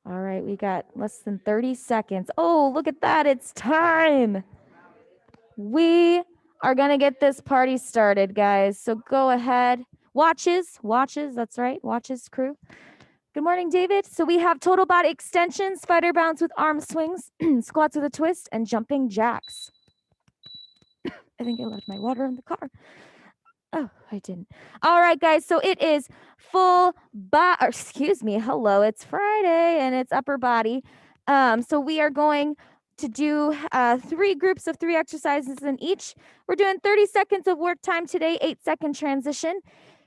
All right, we got less than 30 seconds. Oh, look at that. It's time. We are going to get this party started, guys. So go ahead. Watches, that's right. Watches crew. Good morning, David. So we have total body extensions, spider bounce with arm swings, squats with a twist, and jumping jacks. I think I left my water in the car. Oh, I didn't. All right, guys. So it is full body. Excuse me. Hello. It's Friday and it's upper body. So we are going to do 3 groups of 3 exercises in each. We're doing 30 seconds of work time today, 8-second transition.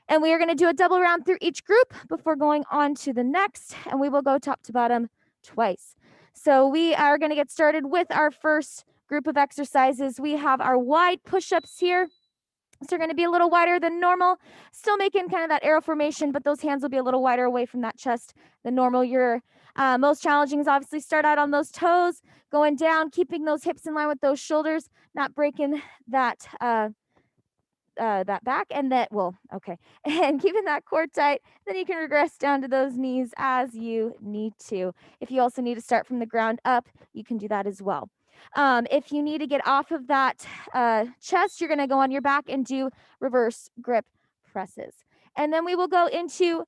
And we are going to do a double round through each group before going on to the next. And we will go top to bottom twice. So we are going to get started with our first group of exercises. We have our wide push-ups here. So you're going to be a little wider than normal, still making kind of that arrow formation, but those hands will be a little wider away from that chest than normal. Your most challenging is obviously start out on those toes, going down, keeping those hips in line with those shoulders, not breaking that that back and that and keeping that core tight. Then you can regress down to those knees as you need to. If you also need to start from the ground up, you can do that as well. If you need to get off of that chest, you're going to go on your back and do reverse grip presses. And then we will go into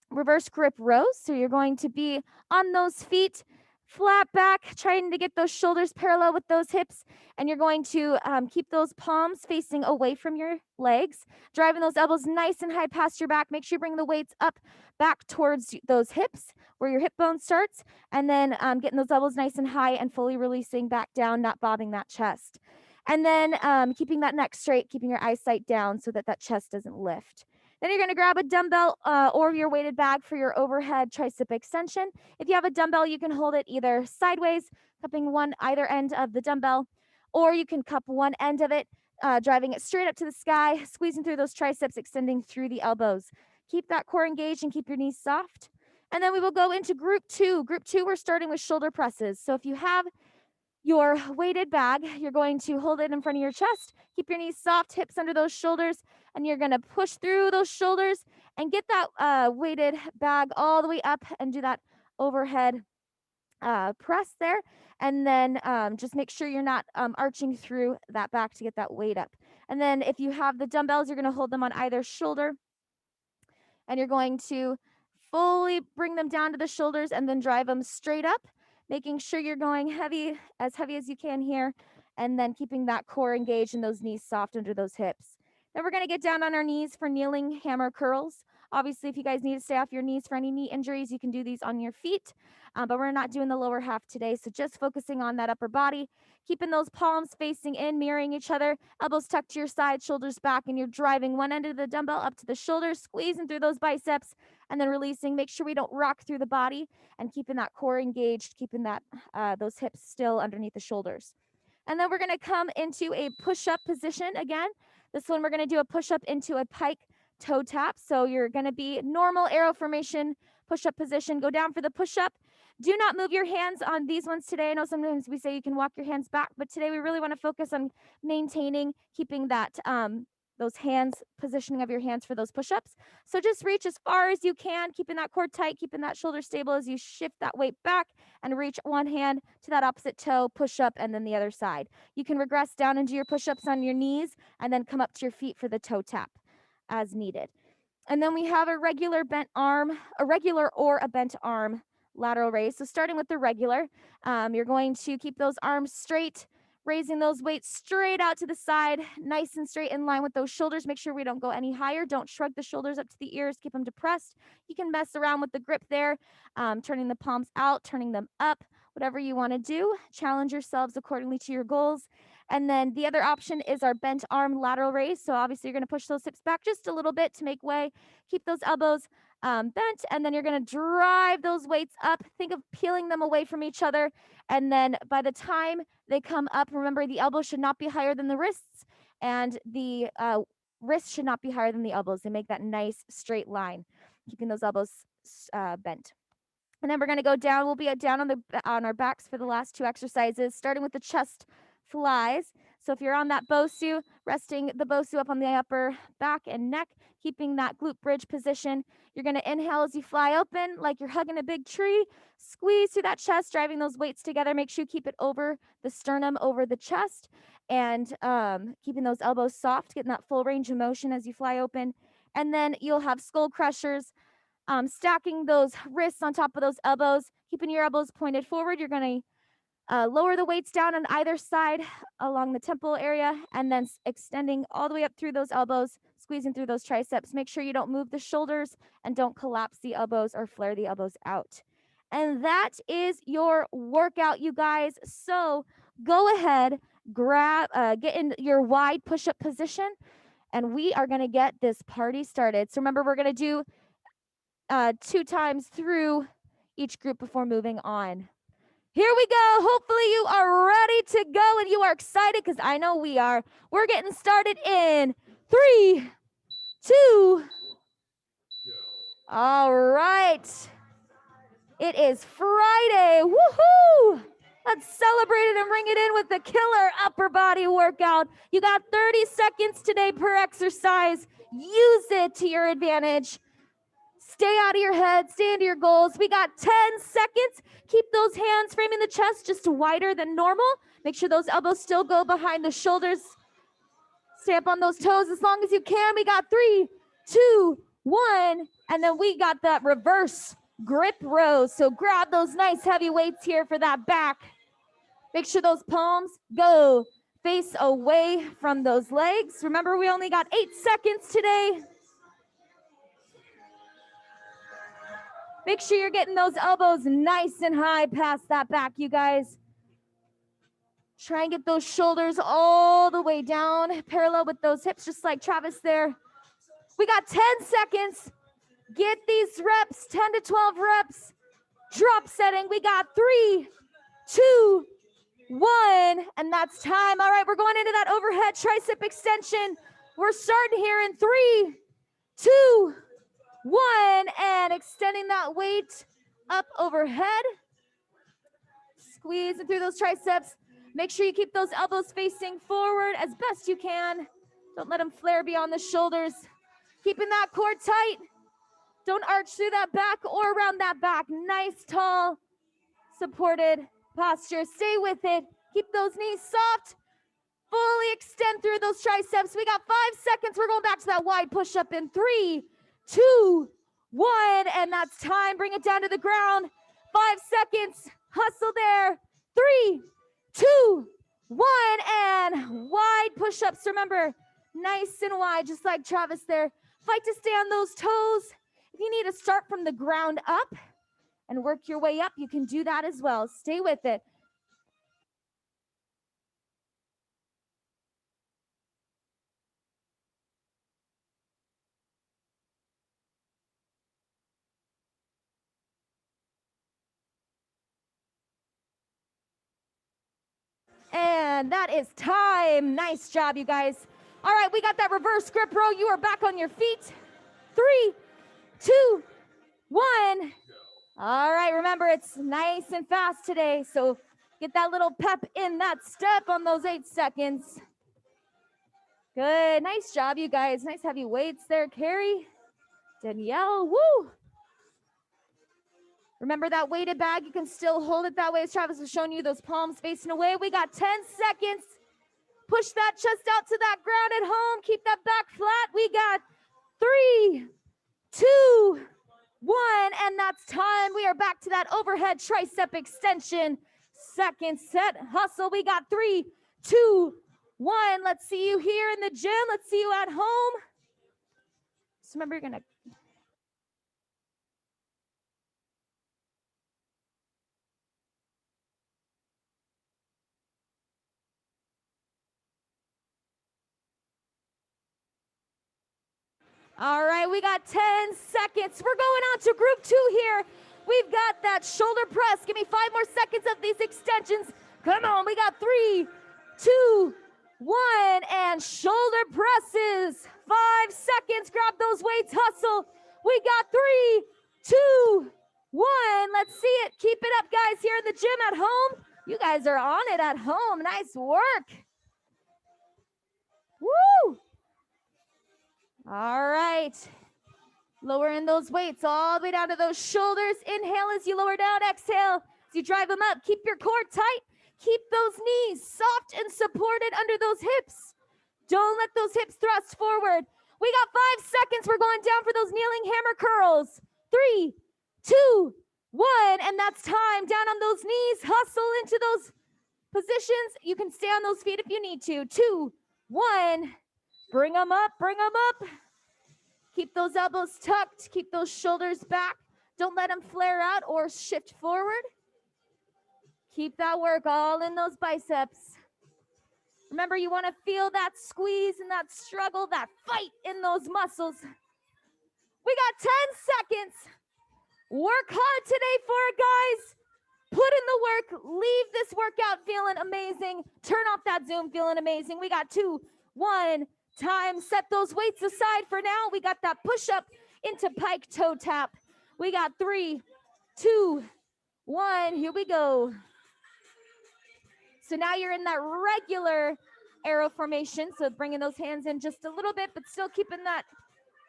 reverse grip rows. So you're going to be on those feet, flat back, trying to get those shoulders parallel with those hips. And you're going to keep those palms facing away from your legs, driving those elbows nice and high past your back. Make sure you bring the weights up back towards those hips where your hip bone starts. And then getting those elbows nice and high and fully releasing back down, not bobbing that chest. And then keeping that neck straight, keeping your eyesight down so that that chest doesn't lift. Then you're going to grab a dumbbell or your weighted bag for your overhead tricep extension. If you have a dumbbell, you can hold it either sideways, cupping either end of the dumbbell, or you can cup one end of it, driving it straight up to the sky, squeezing through those triceps, extending through the elbows. Keep that core engaged and keep your knees soft. And then we will go into group 2. Group 2, we're starting with shoulder presses. So if you have your weighted bag, you're going to hold it in front of your chest, keep your knees soft, hips under those shoulders, and you're going to push through those shoulders and get that weighted bag all the way up and do that overhead press there. And then just make sure you're not arching through that back to get that weight up. And then if you have the dumbbells, you're going to hold them on either shoulder and you're going to fully bring them down to the shoulders and then drive them straight up, making sure you're going heavy as you can here, and then keeping that core engaged and those knees soft under those hips. Then we're going to get down on our knees for kneeling hammer curls. Obviously, if you guys need to stay off your knees for any knee injuries, you can do these on your feet, but we're not doing the lower half today. So just focusing on that upper body, keeping those palms facing in, mirroring each other, elbows tucked to your side, shoulders back, and you're driving one end of the dumbbell up to the shoulders, squeezing through those biceps, and then releasing. Make sure we don't rock through the body and keeping that core engaged, keeping that those hips still underneath the shoulders. And then we're going to come into a push-up position again. This one we're going to do a push-up into a pike toe tap. So you're going to be normal arrow formation push-up position. Go down for the push-up. Do not move your hands on these ones today. I know sometimes we say you can walk your hands back, but today we really want to focus on maintaining, keeping that those hands, positioning of your hands for those push-ups. So just reach as far as you can, keeping that core tight, keeping that shoulder stable as you shift that weight back and reach one hand to that opposite toe, push up, and then the other side. You can regress down into your push-ups on your knees and then come up to your feet for the toe tap as needed. And then we have a regular bent arm, a regular or a bent arm lateral raise. So starting with the regular, you're going to keep those arms straight, raising those weights straight out to the side, nice and straight in line with those shoulders. Make sure we don't go any higher. Don't shrug the shoulders up to the ears. Keep them depressed. You can mess around with the grip there, turning the palms out, turning them up, whatever you want to do. Challenge yourselves accordingly to your goals. And then the other option is our bent arm lateral raise. So obviously you're going to push those hips back just a little bit to make way. Keep those elbows bent, and then you're going to drive those weights up. Think of peeling them away from each other. And then by the time they come up, remember the elbows should not be higher than the wrists, and the wrists should not be higher than the elbows. They make that nice straight line, keeping those elbows bent. And then we're going to go down. We'll be down on our backs for the last 2 exercises, starting with the chest flies. So if you're on that Bosu, resting the Bosu up on the upper back and neck, keeping that glute bridge position, you're going to inhale as you fly open like you're hugging a big tree. Squeeze through that chest, driving those weights together. Make sure you keep it over the sternum, over the chest, and keeping those elbows soft, getting that full range of motion as you fly open. And then you'll have skull crushers, stacking those wrists on top of those elbows, keeping your elbows pointed forward. You're going to lower the weights down on either side along the temple area, and then extending all the way up through those elbows, squeezing through those triceps. Make sure you don't move the shoulders and don't collapse the elbows or flare the elbows out. And that is your workout, you guys. So go ahead, get in your wide push-up position, and we are going to get this party started. So remember, we're going to do 2 times through each group before moving on. Here we go. Hopefully you are ready to go and you are excited, because I know we are. We're getting started in 3, 2. All right. It is Friday. Woohoo! Let's celebrate it and bring it in with the killer upper body workout. You got 30 seconds today per exercise. Use it to your advantage. Stay out of your head, stay into your goals. We got 10 seconds. Keep those hands framing the chest just wider than normal. Make sure those elbows still go behind the shoulders. Stay up on those toes as long as you can. We got 3, 2, 1. And then we got that reverse grip row. So grab those nice heavy weights here for that back. Make sure those palms go face away from those legs. Remember, we only got 8 seconds today. Make sure you're getting those elbows nice and high past that back, you guys. Try and get those shoulders all the way down, parallel with those hips, just like Travis there. We got 10 seconds. Get these reps, 10 to 12 reps. Drop setting. We got 3, 2, 1, and that's time. All right, we're going into that overhead tricep extension. We're starting here in 3, 2, 1, and extending that weight up overhead. Squeezing through those triceps. Make sure you keep those elbows facing forward as best you can. Don't let them flare beyond the shoulders. Keeping that core tight. Don't arch through that back or around that back. Nice, tall, supported posture. Stay with it. Keep those knees soft. Fully extend through those triceps. We got 5 seconds. We're going back to that wide push-up in 3, 2, 1, and that's time. Bring it down to the ground. 5 seconds. Hustle there. 3, 2, 1, and wide push-ups. Remember, nice and wide, just like Travis there. Fight to stay on those toes. If you need to start from the ground up and work your way up, you can do that as well. Stay with it. And that is time. Nice job, you guys. All right, we got that reverse grip row. You are back on your feet. 3, 2, 1. All right, remember, it's nice and fast today, so get that little pep in that step on those 8 seconds. Good. Nice job, you guys. Nice heavy weights there, Carrie. Danielle, woo. Remember that weighted bag, you can still hold it that way as Travis was showing you, those palms facing away. We got 10 seconds. Push that chest out to that ground at home. Keep that back flat. We got 3, 2, 1, and that's time. We are back to that overhead tricep extension. Second set hustle. We got 3, 2, 1. Let's see you here in the gym. Let's see you at home. Just remember, you're going to All right, we got 10 seconds. We're going on to group 2 here. We've got that shoulder press. Give me 5 more seconds of these extensions. Come on, we got 3, 2, 1, and shoulder presses. 5 seconds, grab those weights, hustle. We got 3, 2, 1. Let's see it. Keep it up, guys, here in the gym at home. You guys are on it at home. Nice work. Woo! All right. Lower in those weights all the way down to those shoulders. Inhale as you lower down. Exhale as you drive them up. Keep your core tight. Keep those knees soft and supported under those hips. Don't let those hips thrust forward. We got 5 seconds. We're going down for those kneeling hammer curls. 3, 2, 1. And that's time. Down on those knees. Hustle into those positions. You can stay on those feet if you need to. 2, 1. Bring them up. Bring them up. Keep those elbows tucked. Keep those shoulders back. Don't let them flare out or shift forward. Keep that work all in those biceps. Remember, you want to feel that squeeze and that struggle, that fight in those muscles. We got 10 seconds. Work hard today for it, guys. Put in the work. Leave this workout feeling amazing. Turn off that Zoom feeling amazing. We got 2, 1. Time. Set those weights aside for now. We got that push up into pike toe tap. We got 3, 2, 1. Here we go. So now you're in that regular arrow formation. So bringing those hands in just a little bit, but still keeping that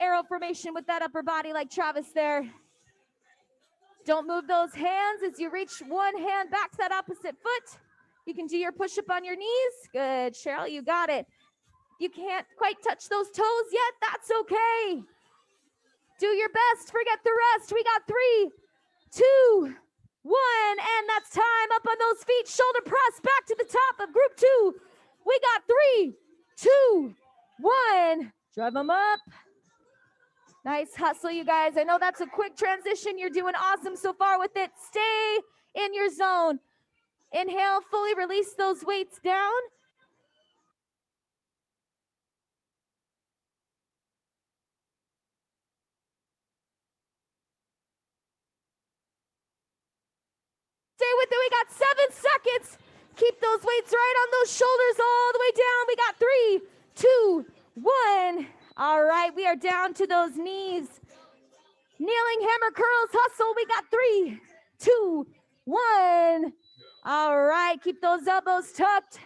arrow formation with that upper body like Travis there. Don't move those hands as you reach one hand back to that opposite foot. You can do your push up on your knees. Good, Cheryl, you got it. You can't quite touch those toes yet. That's okay. Do your best. Forget the rest. We got 3, 2, 1. And that's time. Up on those feet. Shoulder press back to the top of group 2. We got 3, 2, 1. Drive them up. Nice hustle, you guys. I know that's a quick transition. You're doing awesome so far with it. Stay in your zone. Inhale, fully release those weights down. Stay with it. We got 7 seconds. Keep those weights right on those shoulders all the way down. We got 3, 2, 1. All right, we are down to those knees. Kneeling hammer curls hustle. We got 3, 2, 1. All right, keep those elbows tucked.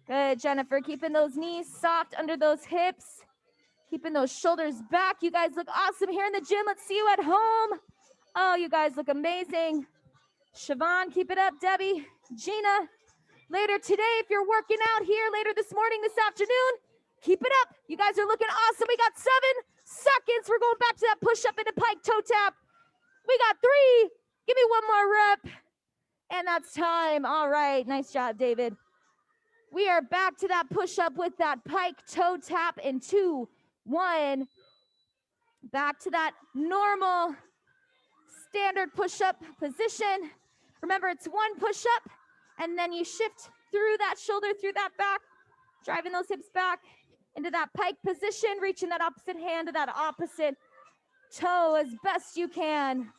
Good, Jennifer. Keeping those knees soft under those hips. Keeping those shoulders back. You guys look awesome here in the gym. Let's see you at home. Oh, you guys look amazing. Siobhan, keep it up. Debbie, Gina. Later today, if you're working out here later this morning, this afternoon, keep it up. You guys are looking awesome. We got 7 seconds. We're going back to that push-up into pike toe tap. We got 3. Give me one more rep. And that's time. All right. Nice job, David. We are back to that push-up with that pike toe tap in 2, 1. Back to that normal standard push-up position. Remember, it's 1 push-up, and then you shift through that shoulder, through that back, driving those hips back into that pike position, reaching that opposite hand to that opposite toe as best you can.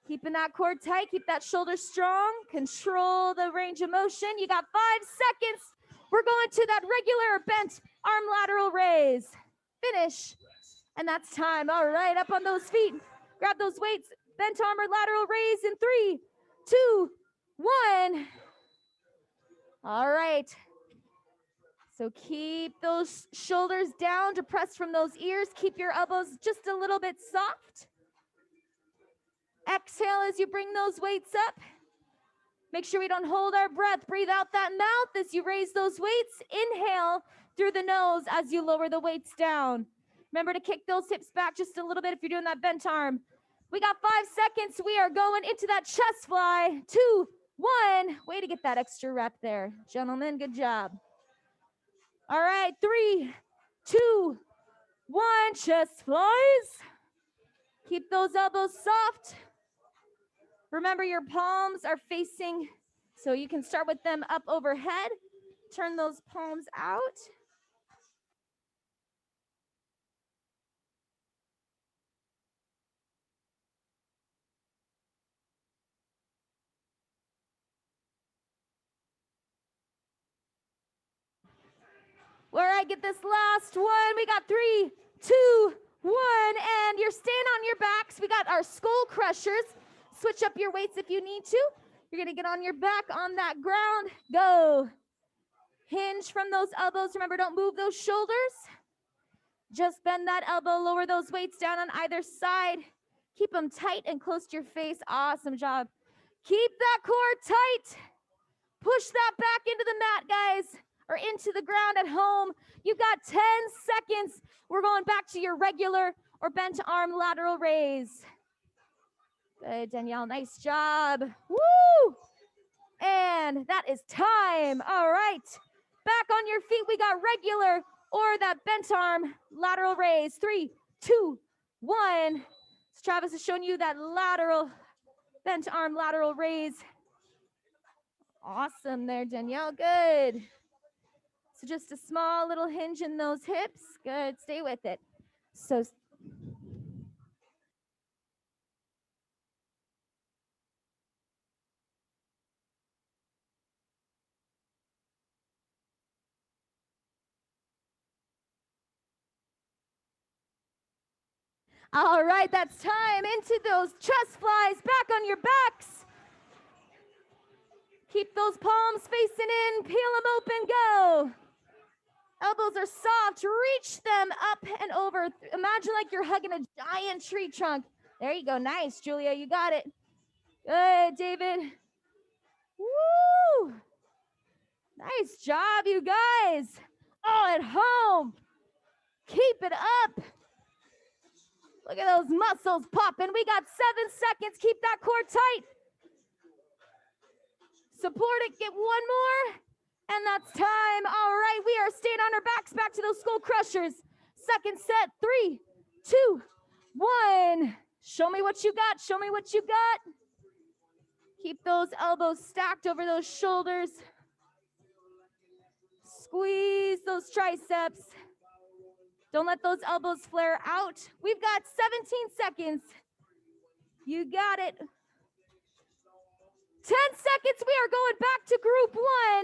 Keeping that core tight, keep that shoulder strong, control the range of motion. You got 5 seconds. We're going to that regular bent arm lateral raise. Finish. And that's time. All right, up on those feet. Grab those weights. Bent arm or lateral raise in 3, 2, 1. All right. So keep those shoulders down to press from those ears. Keep your elbows just a little bit soft. Exhale as you bring those weights up. Make sure we don't hold our breath. Breathe out that mouth as you raise those weights. Inhale through the nose as you lower the weights down. Remember to kick those hips back just a little bit if you're doing that bent arm. We got 5 seconds. We are going into that chest fly. 2, 1. Way to get that extra rep there, gentlemen. Good job. All right, 3, 2, 1. Chest flies. Keep those elbows soft. Remember, your palms are facing, so you can start with them up overhead. Turn those palms out. All right, get this last one. We got 3, 2, 1, and you're staying on your backs. We got our skull crushers. Switch up your weights if you need to. You're gonna get on your back on that ground. Go. Hinge from those elbows. Remember, don't move those shoulders. Just bend that elbow, lower those weights down on either side. Keep them tight and close to your face. Awesome job. Keep that core tight. Push that back into the mat, guys, or into the ground at home. You've got 10 seconds. We're going back to your regular or bent arm lateral raise. Good, Danielle. Nice job. Woo! And that is time. All right. Back on your feet. We got regular or that bent arm lateral raise. 3, 2, 1. So Travis has shown you that lateral bent arm lateral raise. Awesome there, Danielle. Good. So just a small little hinge in those hips. Good. Stay with it. So all right, that's time. Into those chest flies, back on your backs. Keep those palms facing in, peel them open, go. Elbows are soft, reach them up and over. Imagine like you're hugging a giant tree trunk. There you go, nice, Julia, you got it. Good, David. Woo! Nice job, you guys. All at home. Keep it up. Look at those muscles popping. We got 7 seconds. Keep that core tight. Support it. Get one more. And that's time. All right. We are staying on our backs. Back to those skull crushers. Second set. 3, 2, 1. Show me what you got. Show me what you got. Keep those elbows stacked over those shoulders. Squeeze those triceps. Don't let those elbows flare out. We've got 17 seconds. You got it. 10 seconds. We are going back to group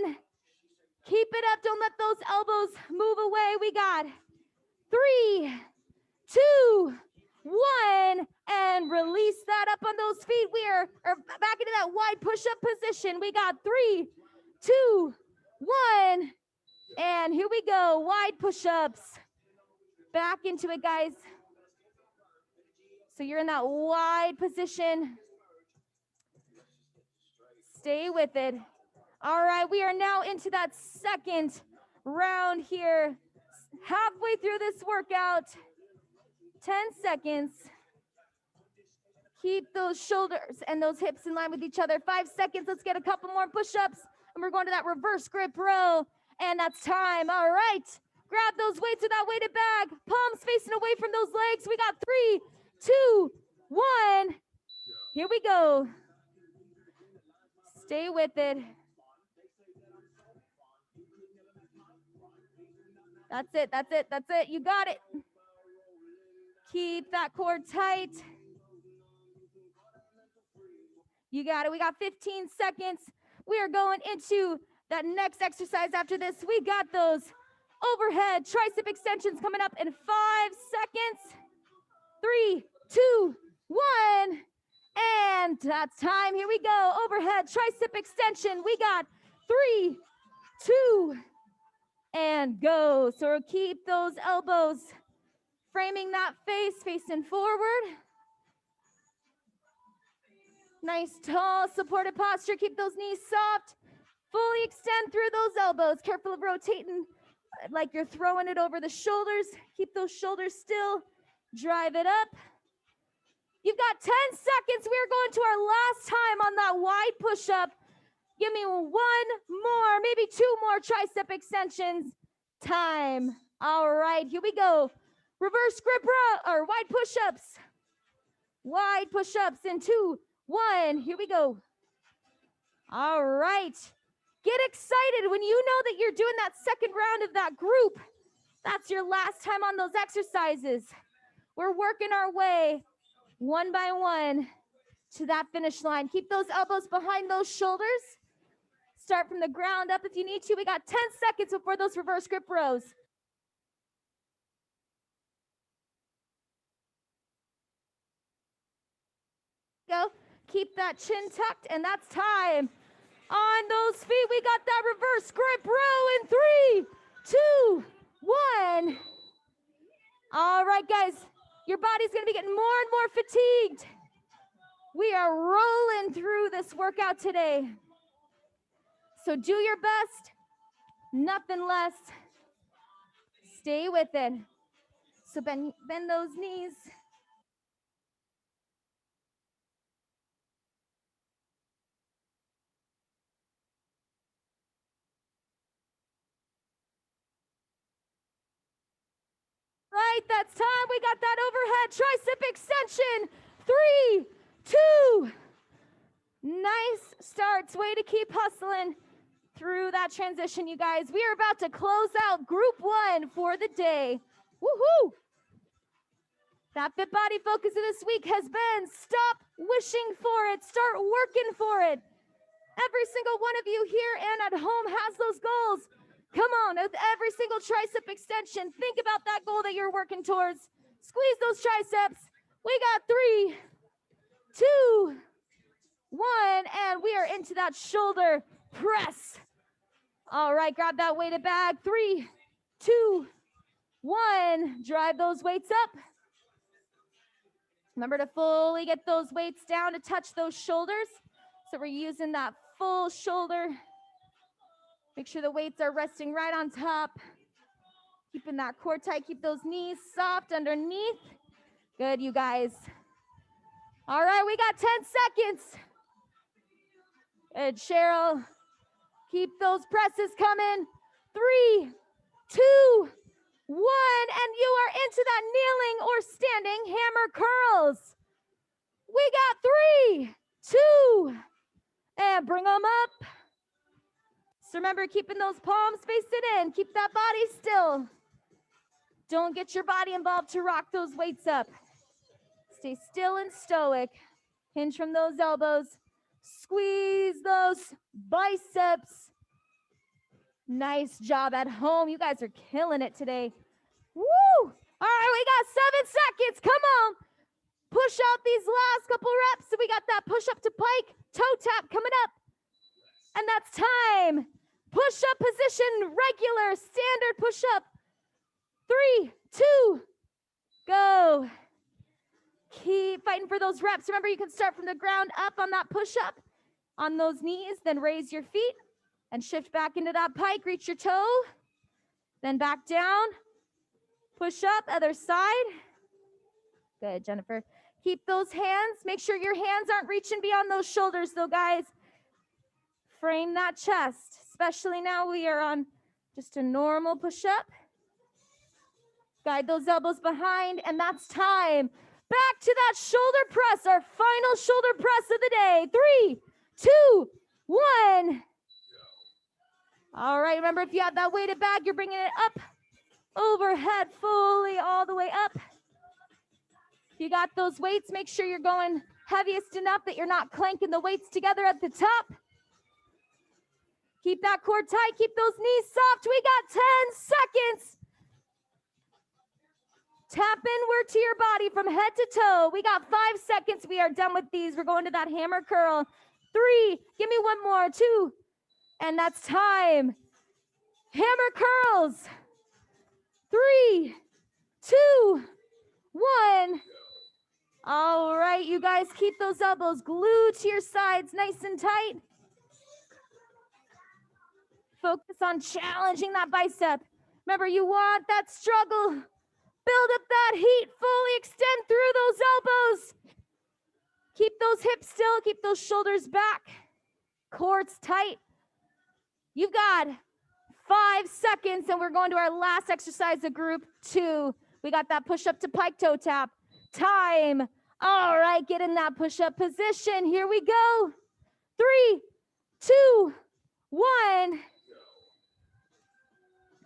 1. Keep it up. Don't let those elbows move away. We got 3, 2, 1. And release that up on those feet. We are back into that wide push-up position. We got 3, 2, 1. And here we go. Wide push-ups. Back into it, guys. So you're in that wide position. Stay with it. All right, we are now into that second round here. Halfway through this workout. 10 seconds. Keep those shoulders and those hips in line with each other. 5 seconds. Let's get a couple more push-ups. And we're going to that reverse grip row. And that's time. All right. Grab those weights with that weighted bag. Palms facing away from those legs. We got 3, 2, 1. Here we go. Stay with it. That's it. That's it. That's it. You got it. Keep that core tight. You got it. We got 15 seconds. We are going into that next exercise after this. We got those overhead tricep extensions coming up in 5 seconds. 3, 2, 1. And that's time. Here we go. Overhead tricep extension. We got 3, 2, and go. So keep those elbows framing that face, facing forward. Nice, tall, supported posture. Keep those knees soft. Fully extend through those elbows. Careful of rotating like you're throwing it over the shoulders. Keep those shoulders still. Drive it up. You've got 10 seconds. We are going to our last time on that wide push-up. Give me 1 more, maybe 2 more tricep extensions. Time. All right, here we go. Reverse grip row, or wide push-ups. Wide push-ups in 2, 1. Here we go. All right. Get excited when you know that you're doing that second round of that group. That's your last time on those exercises. We're working our way one by one to that finish line. Keep those elbows behind those shoulders. Start from the ground up if you need to. We got 10 seconds before those reverse grip rows. Go. Keep that chin tucked, and that's time. On those feet, we got that reverse grip row in 3, 2, 1. All right, guys, your body's gonna be getting more and more fatigued. We are rolling through this workout today. So do your best, nothing less. Stay with it. So bend those knees. Right, that's time. We got that overhead tricep extension. 3, 2. Nice starts. Way to keep hustling through that transition, you guys. We are about to close out group 1 for the day. Woohoo! That Fit Body focus of this week has been stop wishing for it, start working for it. Every single one of you here and at home has those goals. Come on, with every single tricep extension, think about that goal that you're working towards. Squeeze those triceps. We got 3, 2, 1, and we are into that shoulder press. All right, grab that weighted bag. 3, 2, 1. Drive those weights up. Remember to fully get those weights down to touch those shoulders. So we're using that full shoulder. Make sure the weights are resting right on top. Keeping that core tight. Keep those knees soft underneath. Good, you guys. All right, we got 10 seconds. Good, Cheryl. Keep those presses coming. 3, 2, 1. And you are into that kneeling or standing hammer curls. We got 3, 2, and bring them up. So remember, keeping those palms facing in. Keep that body still. Don't get your body involved to rock those weights up. Stay still and stoic. Hinge from those elbows. Squeeze those biceps. Nice job at home. You guys are killing it today. Woo! All right, we got 7 seconds. Come on. Push out these last couple reps. So we got that push up to pike, toe tap coming up. And that's time. Push up position, regular, standard push up. 3, 2, go. Keep fighting for those reps. Remember, you can start from the ground up on that push up on those knees, then raise your feet and shift back into that pike. Reach your toe, then back down. Push up, other side. Good, Jennifer. Keep those hands. Make sure your hands aren't reaching beyond those shoulders, though, guys. Frame that chest, especially now we are on just a normal push-up. Guide those elbows behind, and that's time. Back to that shoulder press, our final shoulder press of the day. 3, 2, 1. All right, remember, if you have that weighted bag, you're bringing it up, overhead, fully all the way up. If you got those weights, make sure you're going heaviest enough that you're not clanking the weights together at the top. Keep that core tight. Keep those knees soft. We got 10 seconds. Tap inward to your body from head to toe. We got 5 seconds. We are done with these. We're going to that hammer curl. 3. Give me one more. 2. And that's time. Hammer curls. 3, 2, 1. All right, you guys, keep those elbows glued to your sides nice and tight. Focus on challenging that bicep. Remember, you want that struggle. Build up that heat. Fully extend through those elbows. Keep those hips still. Keep those shoulders back. Core's tight. You've got 5 seconds, and we're going to our last exercise of group 2. We got that push-up to pike toe tap. Time. All right, get in that push-up position. Here we go. 3, 2, 1.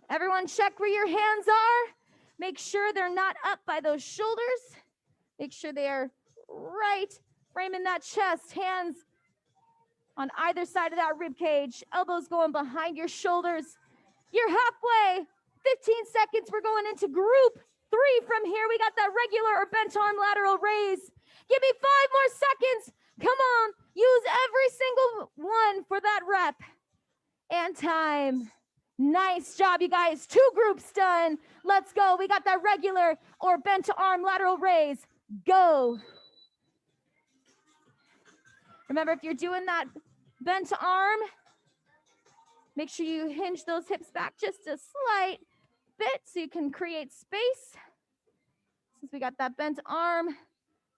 Everyone check where your hands are. Make sure they're not up by those shoulders. Make sure they are right, framing that chest. Hands on either side of that rib cage. Elbows going behind your shoulders. You're halfway. 15 seconds. We're going into group 3 from here. We got that regular or bent arm lateral raise. Give me 5 more seconds. Come on. Use every single one for that rep. time. Nice job, you guys. 2 groups done. Let's go. We got that regular or bent arm lateral raise. Go. Remember, if you're doing that bent arm, make sure you hinge those hips back just a slight bit so you can create space. Since we got that bent arm,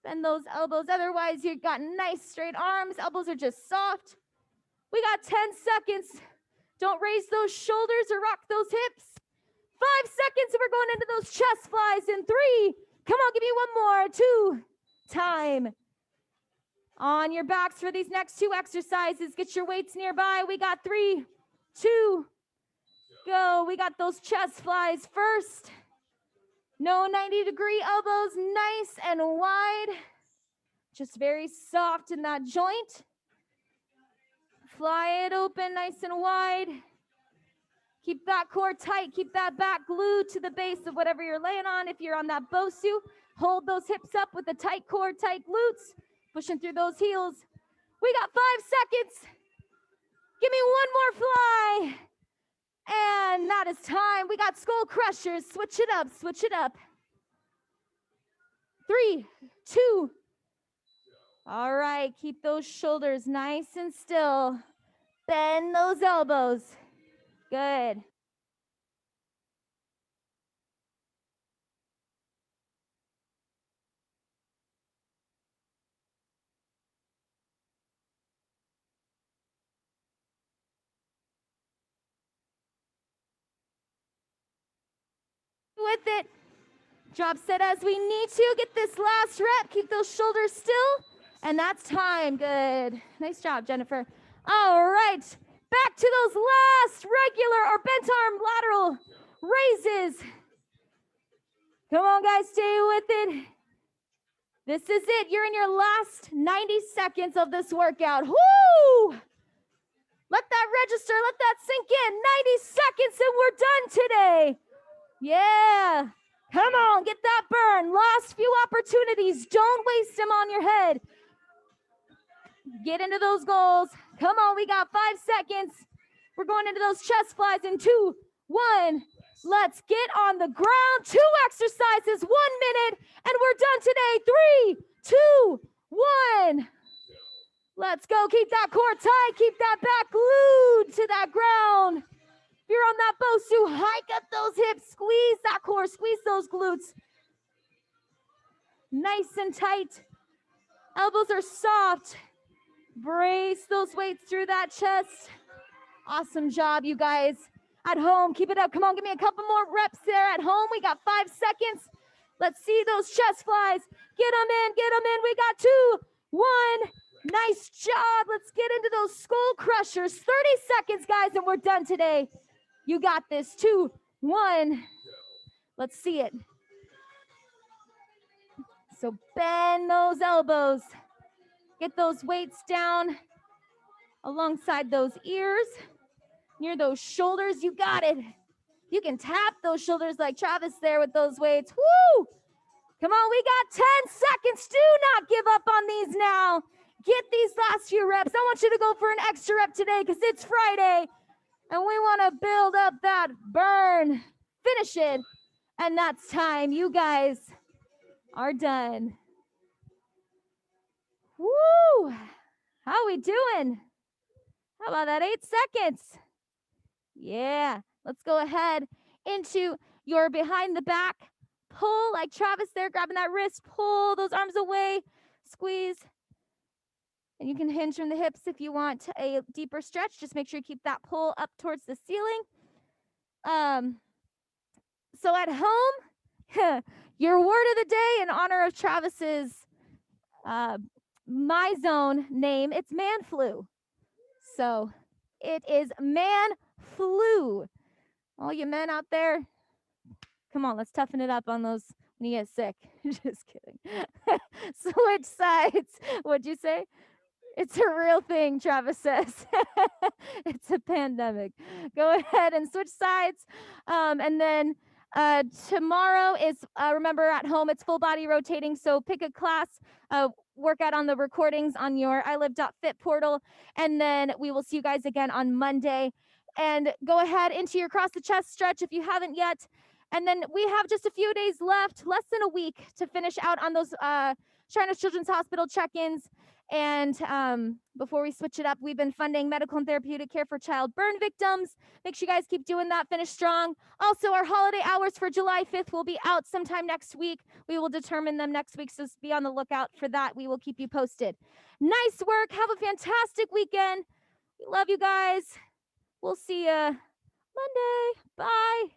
bend those elbows. Otherwise, you've got nice straight arms. Elbows are just soft. We got 10 seconds. Don't raise those shoulders or rock those hips. 5 seconds and we're going into those chest flies in 3. Come on, give me one more. 2. Time. On your backs for these next 2 exercises. Get your weights nearby. We got 3, 2, go. We got those chest flies first. No 90-degree elbows, nice and wide. Just very soft in that joint. Fly it open nice and wide. Keep that core tight. Keep that back glued to the base of whatever you're laying on. If you're on that Bosu, hold those hips up with a tight core, tight glutes. Pushing through those heels. We got 5 seconds. Give me one more fly. And that is time. We got skull crushers. Switch it up. Switch it up. 3, 2. All right. Keep those shoulders nice and still. Bend those elbows. Good. With it. Drop set as we need to. Get this last rep. Keep those shoulders still. And that's time. Good. Nice job, Jennifer. All right. Back to those last regular or bent arm lateral raises. Come on, guys. Stay with it. This is it. You're in your last 90 seconds of this workout. Woo! Let that register. Let that sink in. 90 seconds and we're done today. Yeah. Come on, get that burn. Last few opportunities. Don't waste them on your head. Get into those goals. Come on, we got 5 seconds. We're going into those chest flies in 2, 1. Let's get on the ground. 2 exercises, 1 minute, and we're done today. 3, 2, 1. Let's go. Keep that core tight. Keep that back glued to that ground. If you're on that Bosu, hike up those hips. Squeeze that core. Squeeze those glutes. Nice and tight. Elbows are soft. Brace those weights through that chest. Awesome job, you guys. At home, keep it up. Come on, give me a couple more reps there at home. We got 5 seconds. Let's see those chest flies. Get them in, get them in. We got 2, 1. Nice job. Let's get into those skull crushers. 30 seconds, guys, and we're done today. You got this. 2, 1. Let's see it. So bend those elbows. Get those weights down alongside those ears, near those shoulders. You got it. You can tap those shoulders like Travis there with those weights. Woo! Come on, we got 10 seconds. Do not give up on these now. Get these last few reps. I want you to go for an extra rep today because it's Friday and we want to build up that burn. Finish it. And that's time. You guys are done. Woo! How we doing? How about that 8 seconds? Yeah. Let's go ahead into your behind the back pull like Travis there, grabbing that wrist, pull those arms away, squeeze. And you can hinge from the hips if you want a deeper stretch. Just make sure you keep that pull up towards the ceiling. So at home, your word of the day in honor of Travis's my zone name, it's man flu. So it is man flu. All you men out there, come on, let's toughen it up on those when you get sick. Just kidding. Switch sides. What'd you say? It's a real thing, Travis says. It's a pandemic. Go ahead and switch sides. And then tomorrow is, remember at home, it's full body rotating. So pick a class, workout on the recordings on your iLive.fit portal. And then we will see you guys again on Monday. and go ahead into your cross the chest stretch if you haven't yet. And then we have just a few days left, less than a week, to finish out on those China Children's Hospital check-ins. And before we switch it up, we've been funding medical and therapeutic care for child burn victims. Make sure you guys keep doing that. Finish strong. Also, our holiday hours for July 5th will be out sometime next week. We will determine them next week, so be on the lookout for that. We will keep you posted. Nice work. Have a fantastic weekend. We love you guys. We'll see you Monday. Bye.